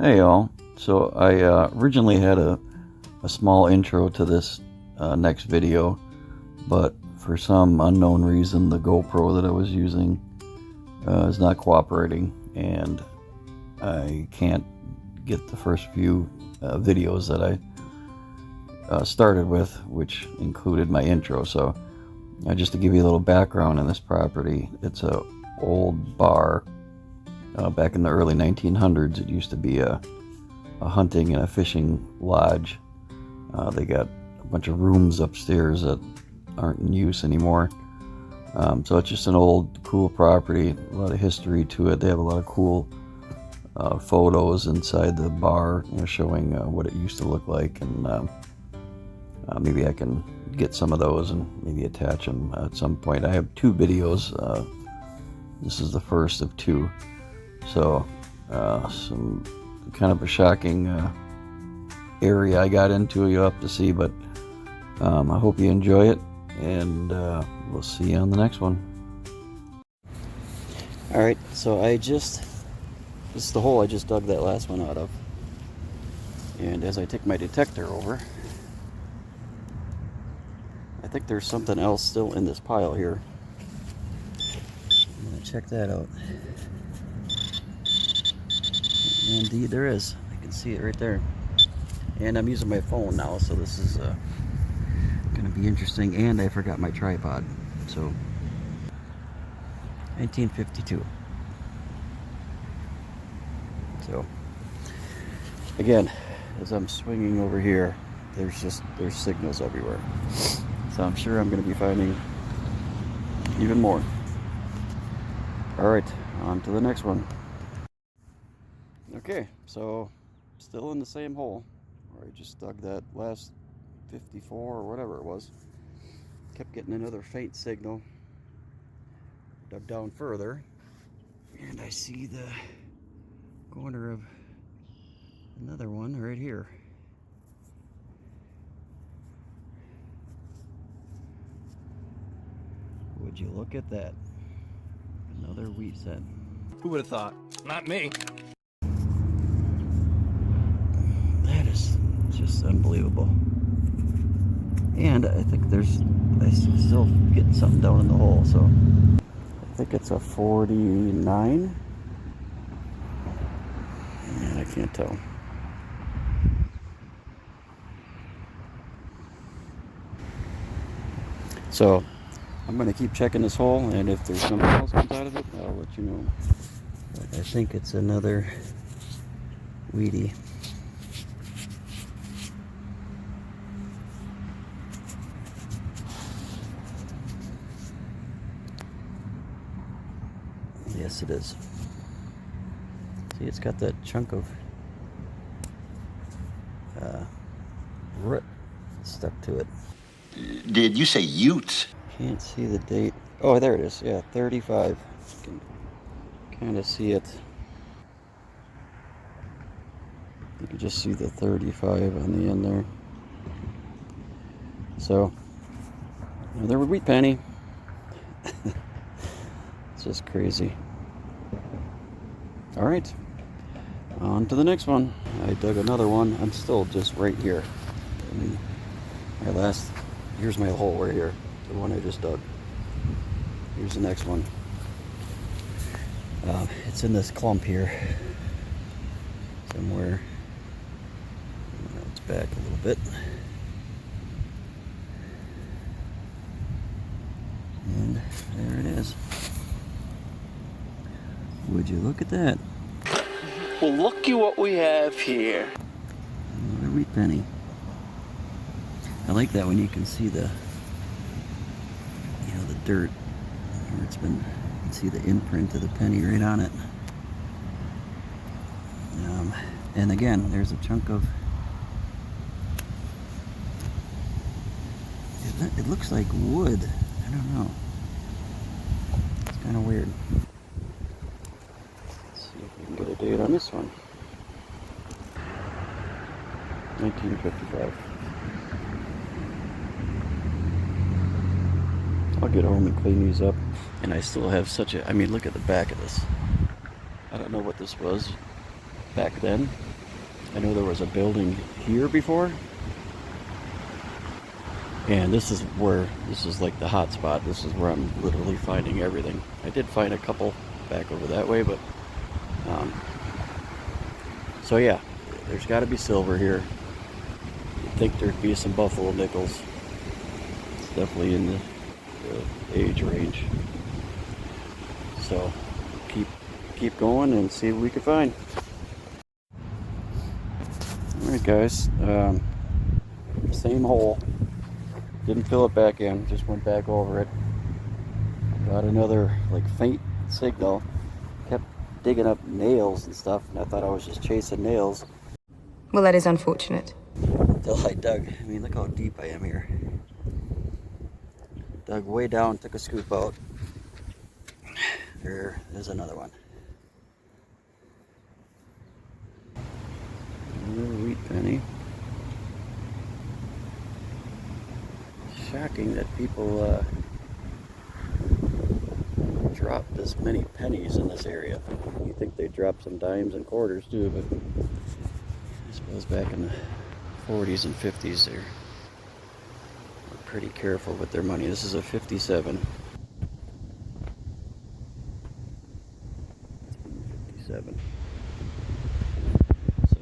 Hey y'all. So I originally had a small intro to this next video, but for some unknown reason the GoPro that I was using is not cooperating, and I can't get the first few videos that I started with, which included my intro. So just to give you a little background on this property, it's a old bar. Back in the early 1900s, it used to be a hunting and a fishing lodge. They got a bunch of rooms upstairs that aren't in use anymore. So it's just an old, cool property, a lot of history to it. They have a lot of cool photos inside the bar, showing what it used to look like, and maybe I can get some of those and maybe attach them at some point. I have two videos. This is the first of two. So some kind of a shocking area I got into, you'll have to see, but I hope you enjoy it, and we'll see you on the next one. Alright, so this is the hole I just dug that last one out of, and as I take my detector over, I think there's something else still in this pile here. I'm gonna check that out. Indeed there is. I can see it right there. And I'm using my phone now, so this is going to be interesting. And I forgot my tripod. So, 1952. So, again, as I'm swinging over here, there's signals everywhere. So I'm sure I'm going to be finding even more. Alright, on to the next one. Okay, so still in the same hole where I just dug that last 54 or whatever it was. Kept getting another faint signal. Dug down further, and I see the corner of another one right here. Would you look at that? Another wheat set. Who would have thought? Not me. That is just unbelievable. And I think I still getting something down in the hole, so I think it's a 49. Man, I can't tell. So I'm going to keep checking this hole, and if there's something else comes out of it, I'll let you know. But I think it's another Wheatie. Yes, it is. See, it's got that chunk of root stuck to it. Did you say Utes? Can't see the date. Oh, there it is. Yeah, 35. You can kind of see it. You can just see the 35 on the end there. So, another wheat penny. It's just crazy. Alright, on to the next one. I dug another one. I'm still just right here. I mean, here's my hole right here. The one I just dug. Here's the next one. It's in this clump here. Somewhere. It's back a little bit. And there it is. Would you look at that? Well, looky what we have here. Another wheat penny. I like that when you can see the dirt. You can see the imprint of the penny right on it. And again, there's a chunk of. It looks like wood. I don't know. It's kind of weird. Let's see if we can get a date on this one. 1955. I'll get home and clean these up. And I still have I mean, look at the back of this. I don't know what this was. back then. I know there was a building here before. And this is like the hot spot. This is where I'm literally finding everything. I did find a couple back over that way, but so yeah, there's got to be silver here. You'd think there'd be some buffalo nickels. It's definitely in the age range. So keep going and see what we can find. All right, guys. Same hole. Didn't fill it back in. Just went back over it. Got another like faint signal. Kept digging up nails and stuff, and I thought I was just chasing nails. Well, that is unfortunate. Until I dug. I mean, look how deep I am here. Dug way down, took a scoop out. There's another one. Another wheat penny. Shocking that people drop this many pennies in this area. You think they drop some dimes and quarters too, but I suppose back in the 40s and 50s they were pretty careful with their money. This is a 57. 57. So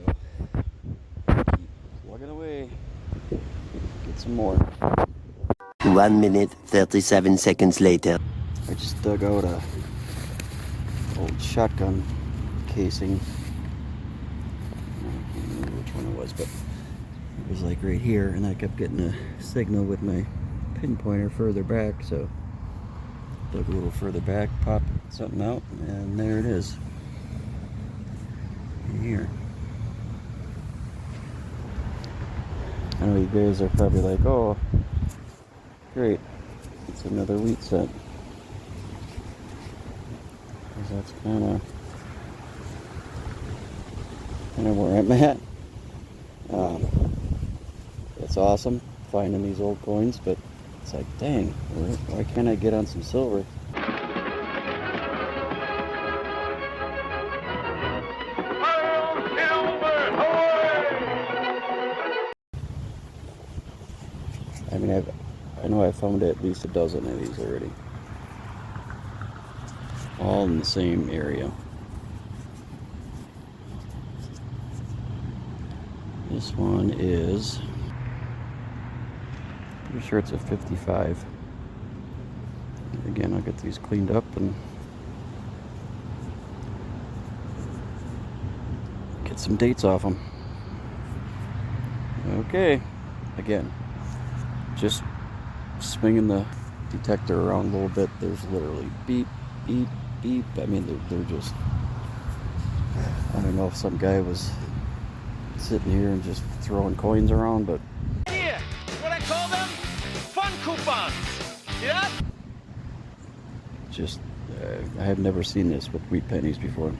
keep plugging away. Get some more. 1 minute, 37 seconds later. I just dug out a old shotgun casing. I don't remember which one it was, but it was like right here, and I kept getting a signal with my pinpointer further back, so dug a little further back, popped something out, and there it is. In here. I know you guys are probably like, oh, great, it's another wheat cent. Because that's kind of where I'm at. It's awesome finding these old coins, but it's like, dang, why can't I get on some silver? I mean, I know I found at least a dozen of these already. All in the same area. This one is, pretty sure it's a 55. Again, I'll get these cleaned up and get some dates off them. Okay, again, just swinging the detector around a little bit. There's literally beep, beep, beep. I mean, they're just, I don't know if some guy was sitting here and just throwing coins around, but Here, what I call them? Fun coupons. Yeah? just, I have never seen this with wheat pennies before.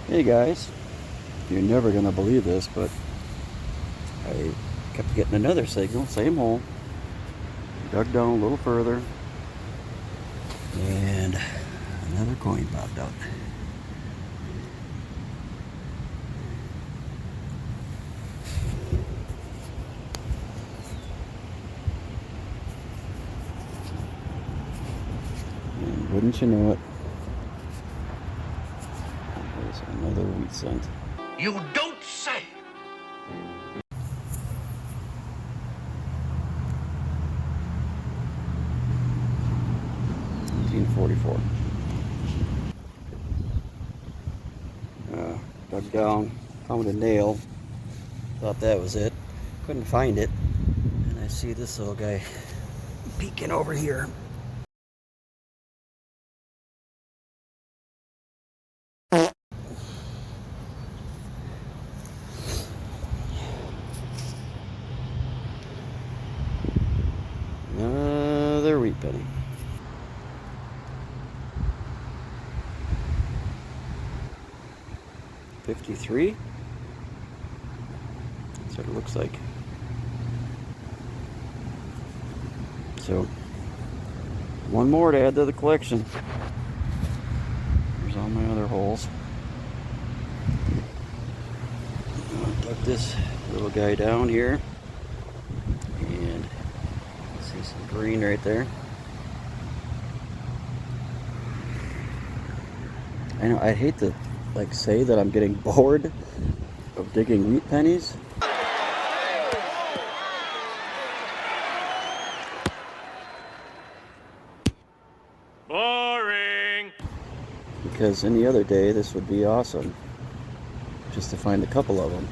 Hey guys, you're never gonna believe this, but I kept getting another signal, same hole. Dug down a little further, and another coin popped out. And wouldn't you know it, there's another wheat cent. You don't say. $1944. Dug down, found a nail, thought that was it, couldn't find it, and I see this little guy peeking over here. Another wheat penny. $53? That's what it looks like. So, one more to add to the collection. There's all my other holes. Tuck this little guy down here, and see some green right there. I know I'd hate to like say that I'm getting bored of digging wheat pennies. Boring. Because any other day this would be awesome, just to find a couple of them.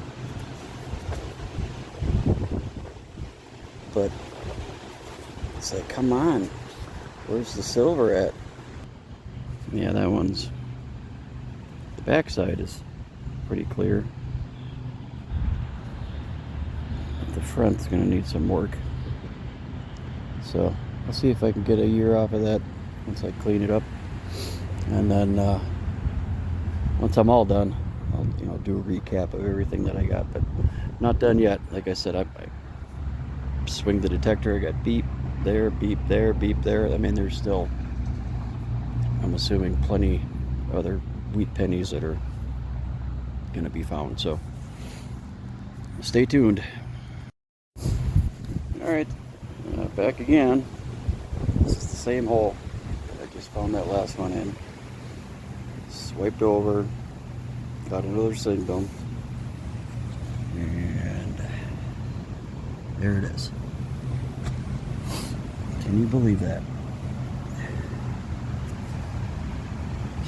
But it's like, come on, where's the silver at? Yeah, that one's, the backside is pretty clear. But the front's gonna need some work. So I'll see if I can get a year off of that once I clean it up. And then once I'm all done, I'll do a recap of everything that I got. But not done yet. Like I said, I swing the detector. I got beep there, beep there, beep there. I mean, there's still, I'm assuming, plenty other wheat pennies that are gonna be found. So stay tuned. All right, back again. This is the same hole. I just found that last one in. Swiped over, got another signal, and there it is. Can you believe that?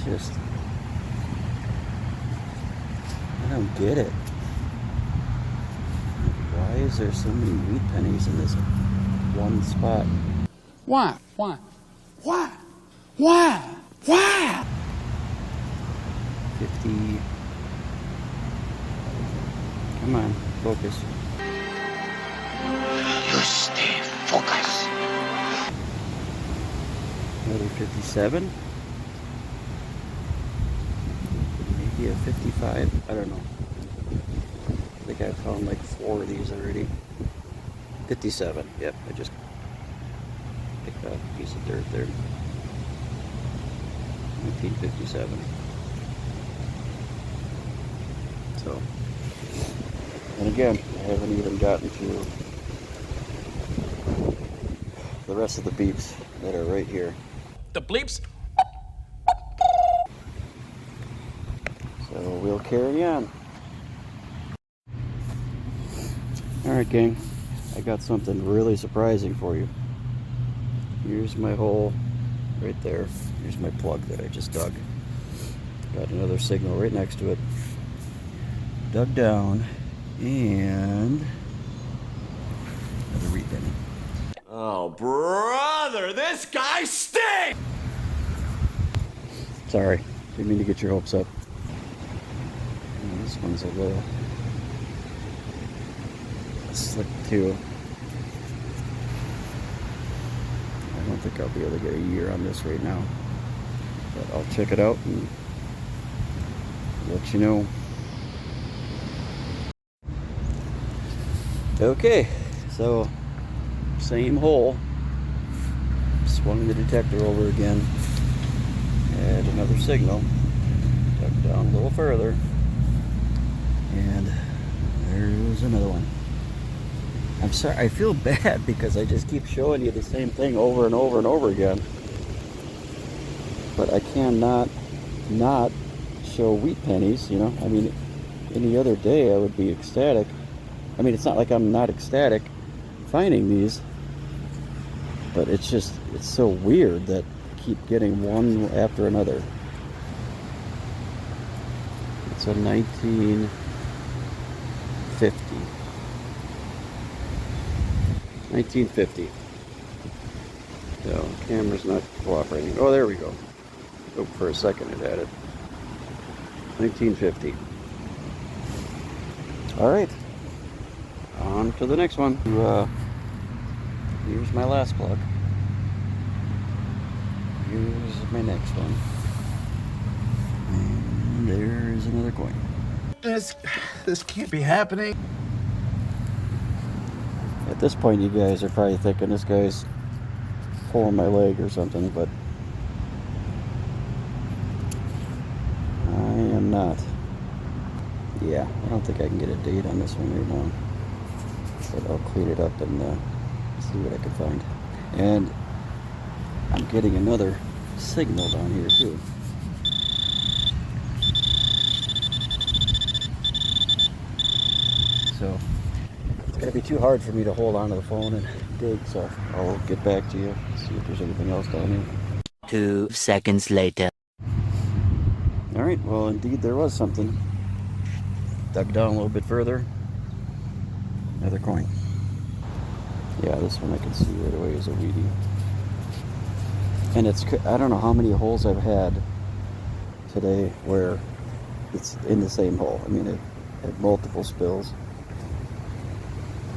Just, I don't get it. Why is there so many wheat pennies in this one spot? Why? Why? Why? Why? Why? 50. Come on, focus. You stay focused. Another 57. Maybe a 55. I don't know. I think I found like 4 of these already. 57. Yep, I just picked up a piece of dirt there. 1957. So, and again, I haven't even gotten to the rest of the beeps that are right here. The bleeps? So we'll carry on. Alright, gang, I got something really surprising for you. Here's my hole right there. Here's my plug that I just dug. Got another signal right next to it. Dug down, and another wheat penny. Oh, brother, this guy stinks! Sorry, didn't mean to get your hopes up. And this one's a little slick too. I don't think I'll be able to get a year on this right now, but I'll check it out and let you know. Okay, so same hole. Swung the detector over again. Add another signal. Dug down a little further. And there's another one. I'm sorry, I feel bad because I just keep showing you the same thing over and over and over again. But I cannot not show wheat pennies, you know? I mean, any other day I would be ecstatic. I mean, it's not like I'm not ecstatic finding these, but it's just, it's so weird that I keep getting one after another. It's a 1950. 1950. So, camera's not cooperating. Oh, there we go. Oh, for a second it had it. 1950. All right. On to the next one. Here's my last plug. Here's my next one. And there's another coin. This can't be happening. At this point, you guys are probably thinking this guy's pulling my leg or something, but not. Yeah, I don't think I can get a date on this one right now. But I'll clean it up and see what I can find. And I'm getting another signal down here too. So it's gonna be too hard for me to hold onto the phone and dig, so I'll get back to you, see if there's anything else down here. 2 seconds later. Alright, well indeed there was something. Dug down a little bit further. Another coin. Yeah, this one I can see right away is a Wheatie. And it's, I don't know how many holes I've had today where it's in the same hole. I mean, it had multiple spills.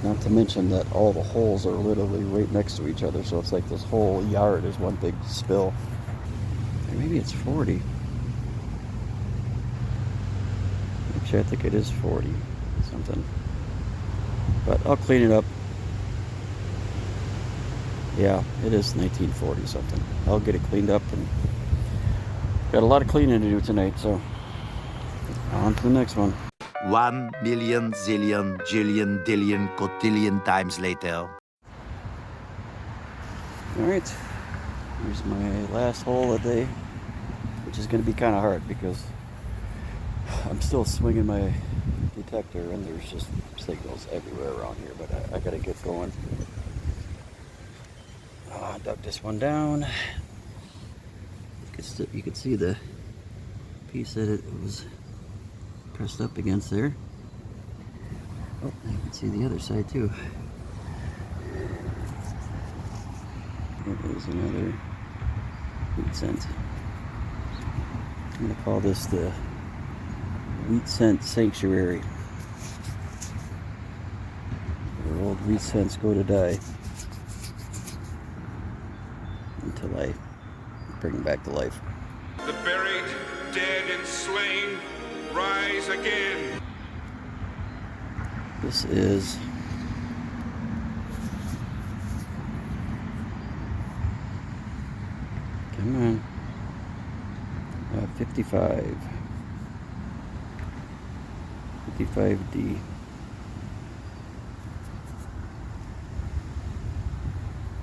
Not to mention that all the holes are literally right next to each other, so it's like this whole yard is one big spill. Or maybe it's 40. Actually, I think it is 40 something. But I'll clean it up. Yeah, it is 1940 something. I'll get it cleaned up, and got a lot of cleaning to do tonight, so on to the next one. 1 million zillion jillion dillion cotillion times later. Alright, here's my last hole of the day, which is going to be kind of hard because I'm still swinging my detector and there's just signals everywhere around here, but I got to get going. I dug this one down. You could see the piece that it was pressed up against there. Oh, you can see the other side too. There is another wheat cent. I'm going to call this the Wheat Cent Sanctuary, where old wheat cents go to die until I bring them back to life. The buried, dead, and slain rise again. This is come on 55D.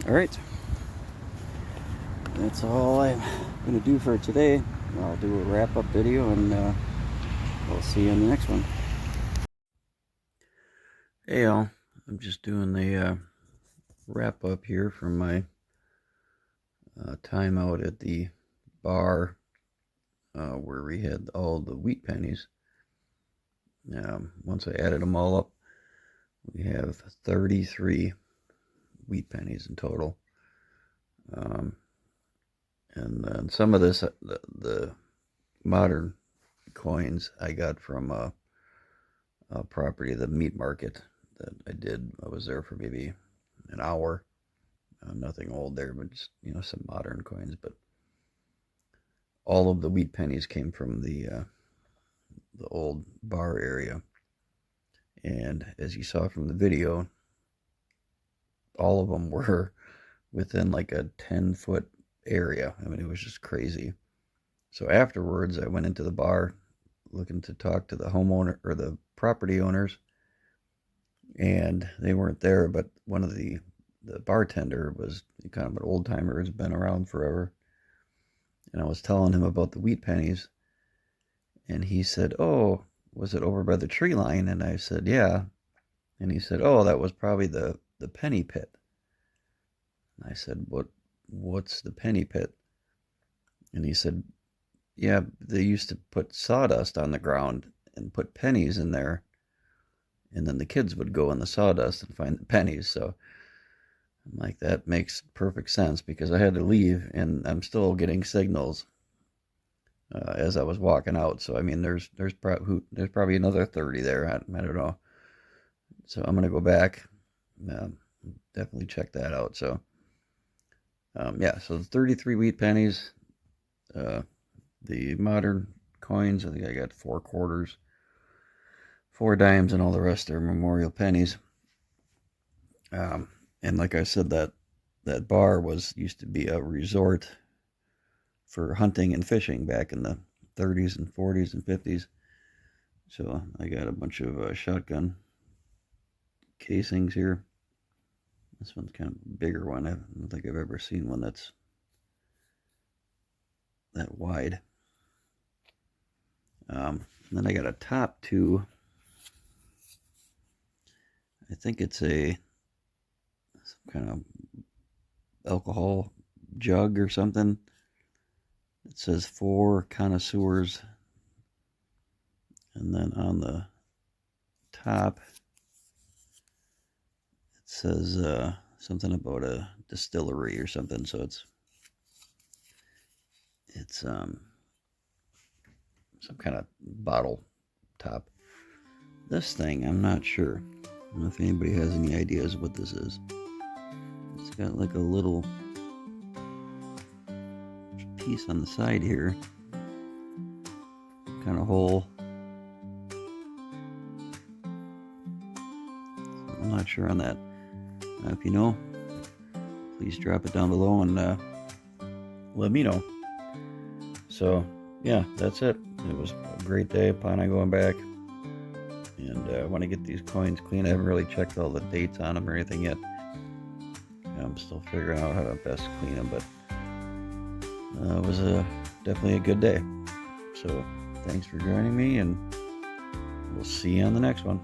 All right, that's all I'm gonna do for today. I'll do a wrap-up video, and I'll see you in the next one. Hey y'all, I'm just doing the wrap-up here from my time out at the bar where we had all the wheat pennies. Once I added them all up, we have 33 wheat pennies in total. And then some of this, the modern coins I got from a property, the meat market that I was there for maybe an hour. Nothing old there, but just, some modern coins. But all of the wheat pennies came from the old bar area. And as you saw from the video, all of them were within like a 10-foot area. I mean, it was just crazy. So afterwards, I went into the bar looking to talk to the homeowner or the property owners, and they weren't there. But one of the bartender was kind of an old timer, has been around forever, and I was telling him about the wheat pennies, and he said, "Oh, was it over by the tree line?" And I said, "Yeah." And he said, "Oh, that was probably the penny pit." And I said, What's the penny pit?" And he said, "Yeah, they used to put sawdust on the ground and put pennies in there, and then the kids would go in the sawdust and find the pennies." So I'm like, that makes perfect sense, because I had to leave and I'm still getting signals as I was walking out. So I mean, there's probably another 30 there. I don't know. So I'm gonna go back, definitely check that out. So yeah, so the 33 wheat pennies, the modern coins, I think I got 4 quarters, 4 dimes, and all the rest are memorial pennies. And like I said, that bar used to be a resort for hunting and fishing back in the 30s and 40s and 50s. So I got a bunch of shotgun casings here. This one's kind of a bigger one. I don't think I've ever seen one that's that wide. And then I got a top two. I think it's some kind of alcohol jug or something. It says for connoisseurs. And then on the top, it says something about a distillery or something. So it's some kind of bottle top. This thing, I'm not sure. I don't know if anybody has any ideas what this is. It's got like a little piece on the side here, kind of hole. I'm not sure on that. If you know, please drop it down below and let me know. So yeah, that's it. It was a great day. Plan on going back, and I want to get these coins clean. I haven't really checked all the dates on them or anything yet. I'm still figuring out how to best clean them, but it was definitely a good day. So thanks for joining me, and we'll see you on the next one.